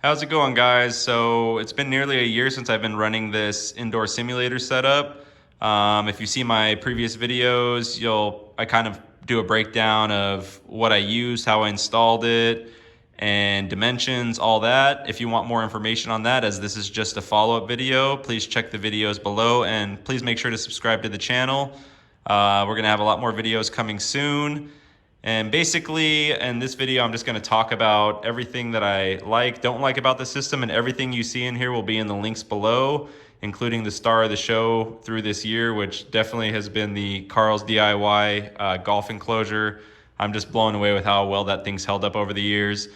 How's it going, guys? So it's been nearly a year since I've been running this indoor simulator setup. If you see my previous videos, I kind of do a breakdown of what I used, how I installed it, and dimensions, all that. If you want more information on that, as this is just a follow-up video, please check the videos below and please make sure to subscribe to the channel. We're gonna have a lot more videos coming soon. And basically, in this video, I'm just going to talk about everything that I don't like about the system, and everything you see in here will be in the links below, including the star of the show through this year, which definitely has been the Carl's DIY golf enclosure. I'm just blown away with how well that thing's held up over the years.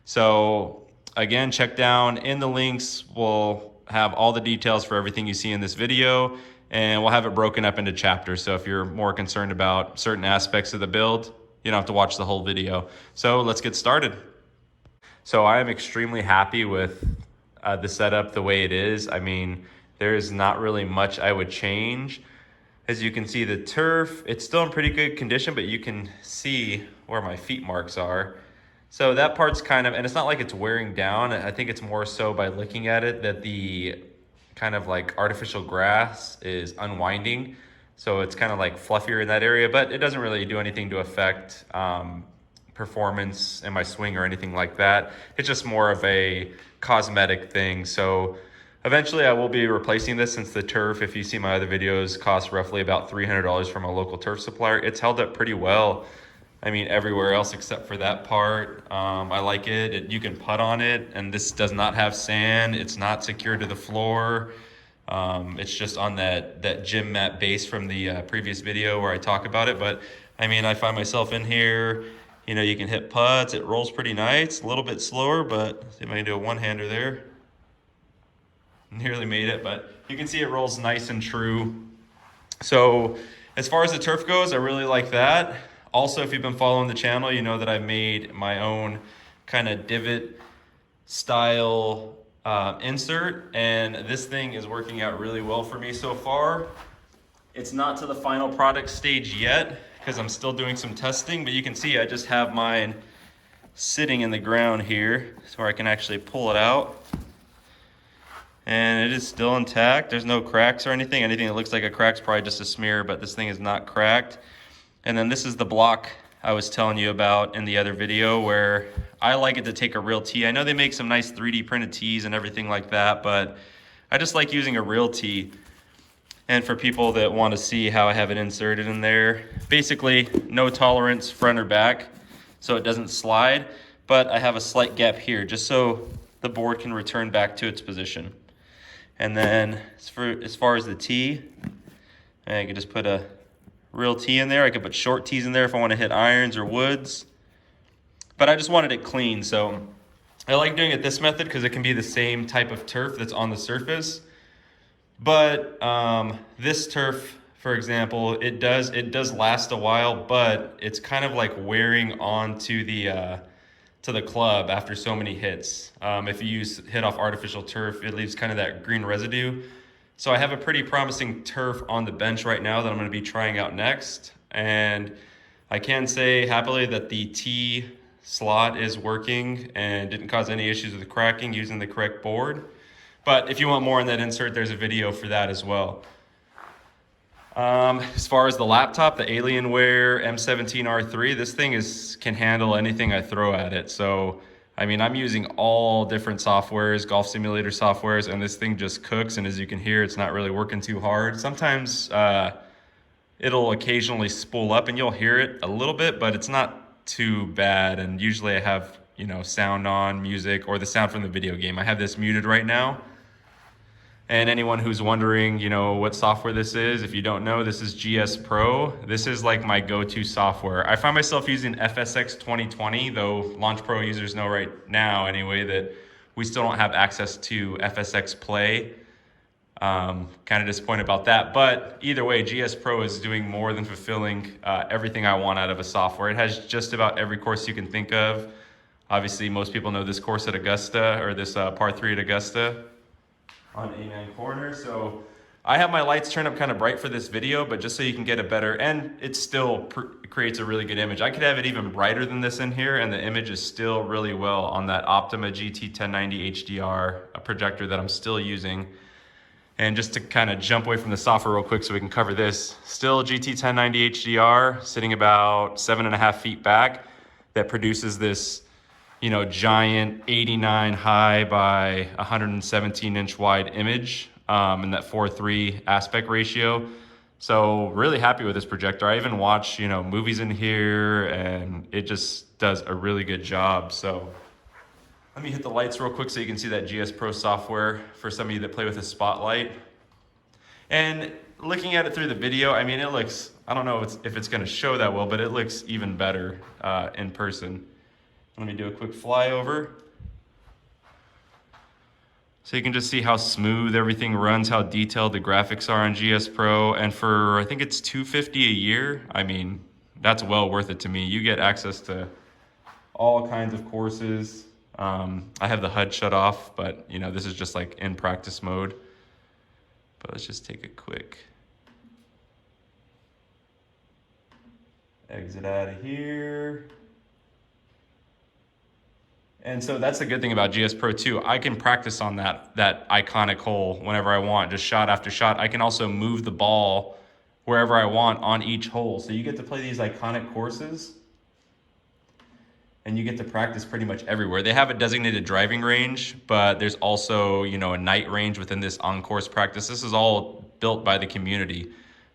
So again, check down in the links. We'll have all the details for everything you see in this video, and we'll have it broken up into chapters. So if you're more concerned about certain aspects of the build, you don't have to watch the whole video. So let's get started. So I am extremely happy with the setup the way it is. I mean, there is not really much I would change. As you can see, the turf, it's still in pretty good condition, but you can see where my feet marks are. So that part's kind of, and it's not like it's wearing down. I think it's more so by looking at it that the kind of like artificial grass is unwinding. So it's kind of like fluffier in that area, but it doesn't really do anything to affect performance in my swing or anything like that. It's just more of a cosmetic thing. So eventually I will be replacing this, since the turf, if you see my other videos, costs roughly about $300 from a local turf supplier. It's held up pretty well. I mean, everywhere else except for that part. I like it. You can putt on it, and this does not have sand. It's not secured to the floor. It's just on that gym mat base from the previous video where I talk about it. But I mean, I find myself in here, you can hit putts. It rolls pretty nice, a little bit slower, but see if I can do a one-hander there. Nearly made it, but you can see it rolls nice and true. So as far as the turf goes, I really like that. Also, if you've been following the channel, you know that I've made my own kind of divot style insert, and this thing is working out really well for me so far. It's not to the final product stage yet because I'm still doing some testing, but you can see I just have mine sitting in the ground here so I can actually pull it out, and it is still intact. There's no cracks or anything. Anything that looks like a crack's probably just a smear, but this thing is not cracked. And then this is the block I was telling you about in the other video, where I like it to take a real tee. I know they make some nice 3D printed tees and everything like that, but I just like using a real tee. And for people that want to see how I have it inserted in there, basically no tolerance front or back, so it doesn't slide, but I have a slight gap here just so the board can return back to its position. And then as far as the tee, I could just put a real tee in there. I could put short tees in there if I want to hit irons or woods, but I just wanted it clean. So I like doing it this method because it can be the same type of turf that's on the surface. But this turf, for example, it does last a while, but it's kind of like wearing onto the to the club after so many hits. If you hit off artificial turf, it leaves kind of that green residue. So I have a pretty promising turf on the bench right now that I'm going to be trying out next. And I can say happily that the T slot is working and didn't cause any issues with the cracking using the correct board. But if you want more on that insert, there's a video for that as well. As far as the laptop, the Alienware M17R3, this thing can handle anything I throw at it. So I mean, I'm using all different softwares, golf simulator softwares, and this thing just cooks. And as you can hear, it's not really working too hard. Sometimes it'll occasionally spool up and you'll hear it a little bit, but it's not too bad. And usually I have, sound on, music, or the sound from the video game. I have this muted right now. And anyone who's wondering, what software this is, if you don't know, this is GS Pro. This is like my go-to software. I find myself using FSX 2020, though Launch Pro users know right now anyway that we still don't have access to FSX Play. Kind of disappointed about that, but either way, GS Pro is doing more than fulfilling everything I want out of a software. It has just about every course you can think of. Obviously, most people know this course at Augusta, or this par 3 at Augusta on A9 corner. So I have my lights turned up kind of bright for this video, but just so you can get a better, and it still creates a really good image. I could have it even brighter than this in here, and the image is still really well on that Optima GT 1090 HDR, a projector that I'm still using. And just to kind of jump away from the software real quick so we can cover this, still GT 1090 HDR, sitting about 7.5 feet back, that produces this, you know, giant 89 high by 117 inch wide image in that 4:3 aspect ratio. So really happy with this projector. I even watch, you know, movies in here, and it just does a really good job. So let me hit the lights real quick so you can see that GS Pro software for some of you that play with a spotlight. And looking at it through the video, I mean, it looks, I don't know if it's gonna show that well, but it looks even better in person. Let me do a quick flyover. So you can just see how smooth everything runs, how detailed the graphics are on GS Pro. And for, I think it's $250 a year. I mean, that's well worth it to me. You get access to all kinds of courses. I have the HUD shut off, but you know, this is just like in practice mode. But let's just take a quick exit out of here. And so that's the good thing about GS Pro 2. I can practice on that iconic hole whenever I want, just shot after shot. I can also move the ball wherever I want on each hole. So you get to play these iconic courses, and you get to practice pretty much everywhere. They have a designated driving range, but there's also, you know, a night range within this on-course practice. This is all built by the community.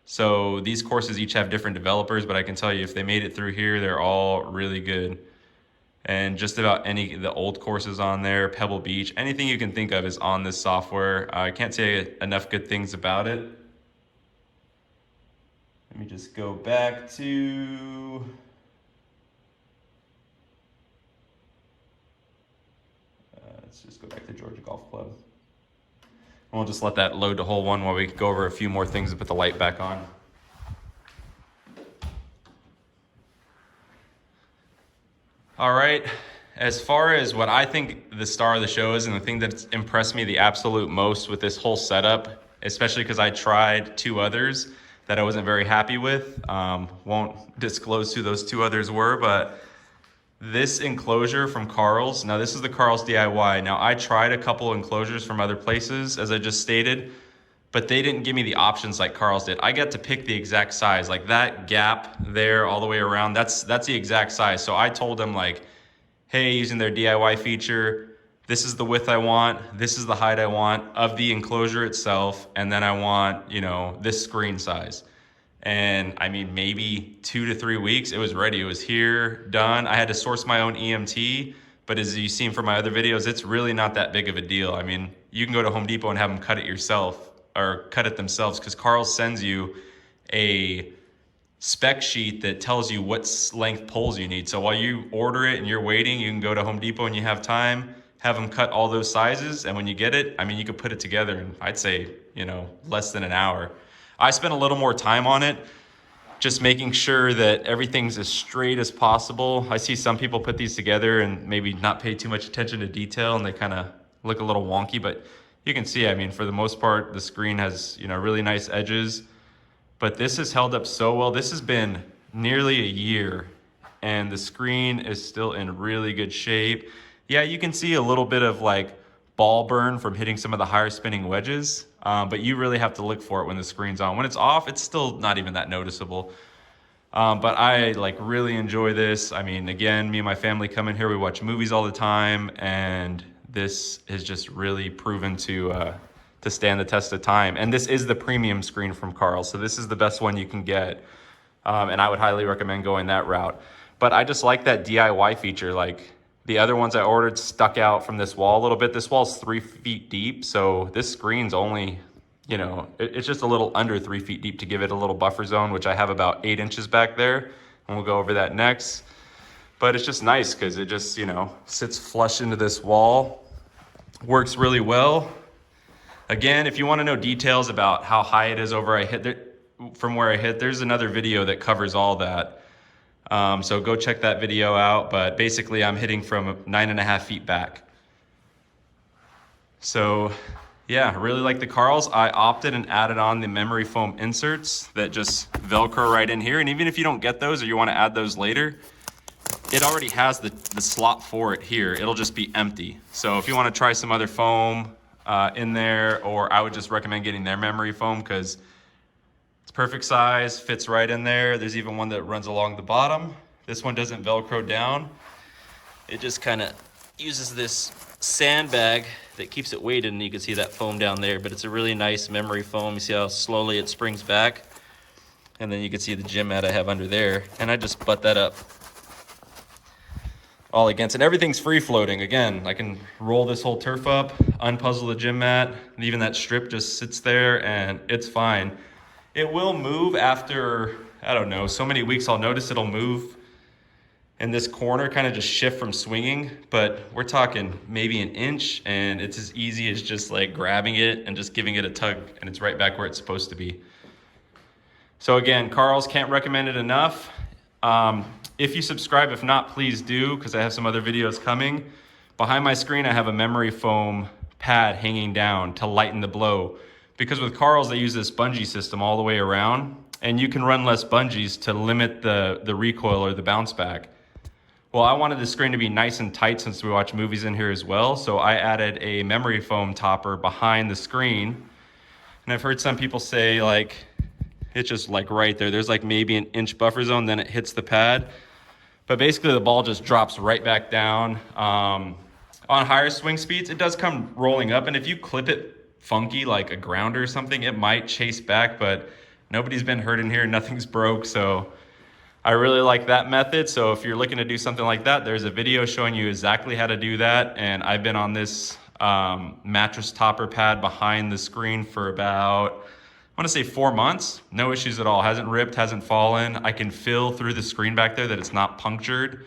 So these courses each have different developers, but I can tell you if they made it through here, they're all really good. And just about any of the old courses on there, Pebble Beach, anything you can think of is on this software. I can't say enough good things about it. Let me just go back to... let's just go back to Georgia Golf Club. And we'll just let that load to hole one while we go over a few more things and put the light back on. All right, as far as what I think the star of the show is, and the thing that's impressed me the absolute most with this whole setup, especially because I tried two others that I wasn't very happy with. Won't disclose who those two others were, but this enclosure from Carl's, now this is the Carl's DIY. Now I tried a couple enclosures from other places, as I just stated, but they didn't give me the options like Carl's did. I got to pick the exact size, like that gap there all the way around, that's the exact size. So I told them like, hey, using their DIY feature, this is the width I want, this is the height I want of the enclosure itself, and then I want, you know, this screen size. And I mean, maybe 2 to 3 weeks, it was ready. It was here, done. I had to source my own EMT, but as you've seen from my other videos, it's really not that big of a deal. I mean, you can go to Home Depot and have them cut it yourself, or cut it themselves, because Carl sends you a spec sheet that tells you what length poles you need. So while you order it and you're waiting, you can go to Home Depot and you have time, have them cut all those sizes, and when you get it, I mean, you could put it together in, I'd say, you know, less than an hour. I spent a little more time on it, just making sure that everything's as straight as possible. I see some people put these together and maybe not pay too much attention to detail, and they kind of look a little wonky, but you can see, I mean, for the most part, the screen has, you know, really nice edges, but this has held up so well. This has been nearly a year, and the screen is still in really good shape. Yeah, you can see a little bit of like ball burn from hitting some of the higher spinning wedges, but you really have to look for it when the screen's on. When it's off, it's still not even that noticeable. But I like really enjoy this. I mean, again, me and my family come in here, we watch movies all the time, and this is just really proven to stand the test of time. And this is the premium screen from Carl, so this is the best one you can get. And I would highly recommend going that route. But I just like that DIY feature. Like the other ones I ordered stuck out from this wall a little bit. This wall's 3 feet deep, so this screen's only, you know, it's just a little under 3 feet deep to give it a little buffer zone, which I have about 8 inches back there, and we'll go over that next. But it's just nice because it just, you know, sits flush into this wall, works really well. Again, if you want to know details about how high it is from where I hit, there's another video that covers all that. So go check that video out, but basically I'm hitting from 9.5 feet back. So Yeah, I really like the Carls. I opted and added on the memory foam inserts that just Velcro right in here. And even if you don't get those or you want to add those later, it already has the slot for it here. It'll just be empty. So if you want to try some other foam in there, or I would just recommend getting their memory foam because it's perfect size, fits right in there. There's even one that runs along the bottom. This one doesn't Velcro down. It just kind of uses this sandbag that keeps it weighted, and you can see that foam down there, but it's a really nice memory foam. You see how slowly it springs back? And then you can see the gym mat I have under there, and I just butt that up all against, and everything's free floating. Again, I can roll this whole turf up, unpuzzle the gym mat, and even that strip just sits there and it's fine. It will move after, I don't know, so many weeks I'll notice it'll move in this corner, kind of just shift from swinging, but we're talking maybe an inch, and it's as easy as just like grabbing it and just giving it a tug, and it's right back where it's supposed to be. So again, Carls, can't recommend it enough. If you subscribe, if not, please do, because I have some other videos coming. Behind my screen, I have a memory foam pad hanging down to lighten the blow, because with Carls, they use this bungee system all the way around, and you can run less bungees to limit the recoil or the bounce back. Well, I wanted the screen to be nice and tight since we watch movies in here as well, so I added a memory foam topper behind the screen. And I've heard some people say, like, it's just like right there. There's like maybe an inch buffer zone, then it hits the pad. But basically the ball just drops right back down. On higher swing speeds, it does come rolling up, and if you clip it funky like a grounder or something, it might chase back, but nobody's been hurt in here, nothing's broke, so I really like that method. So if you're looking to do something like that, there's a video showing you exactly how to do that. And I've been on this mattress topper pad behind the screen for about, I want to say 4 months. No issues at all. Hasn't ripped, hasn't fallen. I can feel through the screen back there that it's not punctured.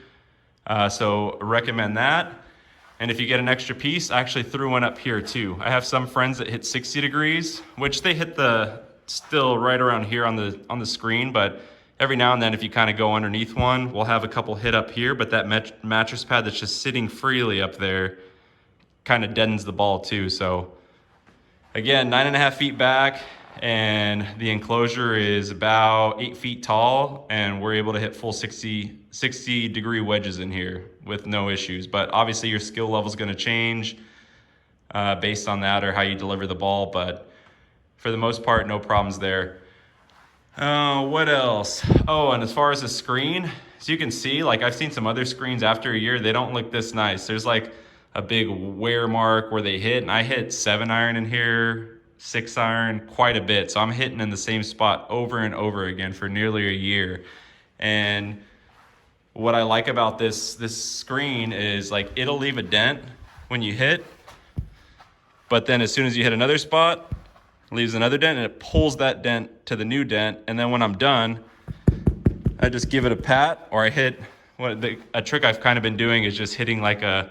So recommend that. And if you get an extra piece, I actually threw one up here too. I have some friends that hit 60 degrees, which they hit still right around here on the screen, but every now and then, if you kind of go underneath one, we'll have a couple hit up here, but that mattress pad that's just sitting freely up there kind of deadens the ball too. So again, 9.5 feet back, and the enclosure is about 8 feet tall, and we're able to hit full 60 degree wedges in here with no issues. But obviously your skill level is going to change based on that or how you deliver the ball, but for the most part, no problems there. What else? Oh, and as far as the screen, as you can see, like I've seen some other screens after a year, they don't look this nice. There's like a big wear mark where they hit, and I hit 7-iron in here, 6-iron, quite a bit. So I'm hitting in the same spot over and over again for nearly a year. And what I like about this screen is like it'll leave a dent when you hit, but then as soon as you hit another spot, leaves another dent, and it pulls that dent to the new dent. And then when I'm done, I just give it a pat, or I hit a trick I've kind of been doing is just hitting like a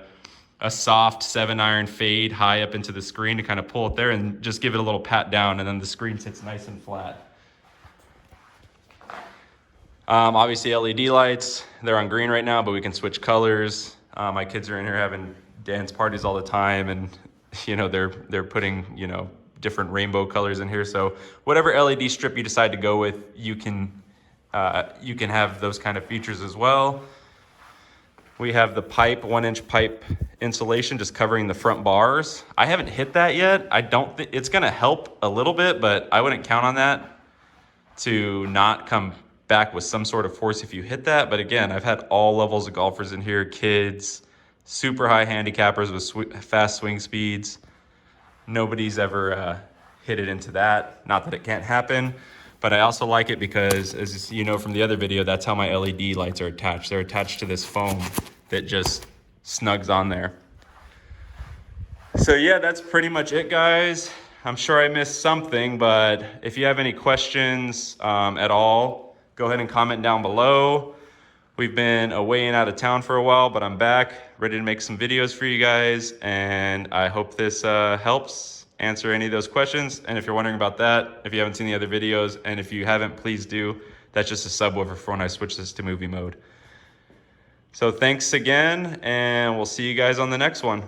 soft 7-iron fade high up into the screen to kind of pull it there, and just give it a little pat down, and then the screen sits nice and flat. Obviously LED lights, they're on green right now, but we can switch colors. My kids are in here having dance parties all the time, and you know they're putting different rainbow colors in here. So whatever LED strip you decide to go with, you can have those kind of features as well. We have the 1-inch pipe insulation just covering the front bars. I haven't hit that yet. I don't think it's gonna help a little bit, but I wouldn't count on that to not come back with some sort of force if you hit that. But again, I've had all levels of golfers in here, kids, super high handicappers with fast swing speeds. Nobody's ever hit it into that. Not that it can't happen, but I also like it because, as you know from the other video, that's how my LED lights are attached. They're attached to this foam that just snugs on there. So yeah, that's pretty much it, guys. I'm sure I missed something, but if you have any questions at all, go ahead and comment down below. We've been away and out of town for a while, but I'm back, ready to make some videos for you guys, and I hope this helps answer any of those questions. And if you're wondering about that, if you haven't seen the other videos, and if you haven't, please do. That's just a subwoofer for when I switch this to movie mode. So thanks again, and we'll see you guys on the next one.